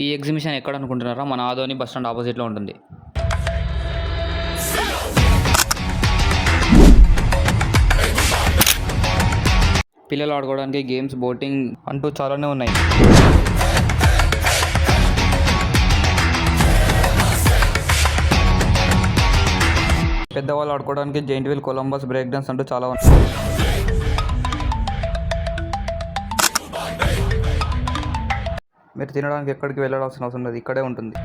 ఈ ఎగ్జిబిషన్ ఎక్కడ అనుకుంటున్నారా? మన ఆదోని బస్ స్టాండ్ ఆపోజిట్లో ఉంటుంది. పిల్లలు ఆడుకోవడానికి గేమ్స్, బోటింగ్ అంటూ చాలానే ఉన్నాయి. పెద్దవాళ్ళు ఆడుకోవడానికి giant wheel, Columbus, break dance అంటూ చాలా ఉన్నాయి. మీరు తినడానికి ఎక్కడికి వెళ్ళాల్సిన అవసరం లేదు, ఇక్కడే ఉంటుంది.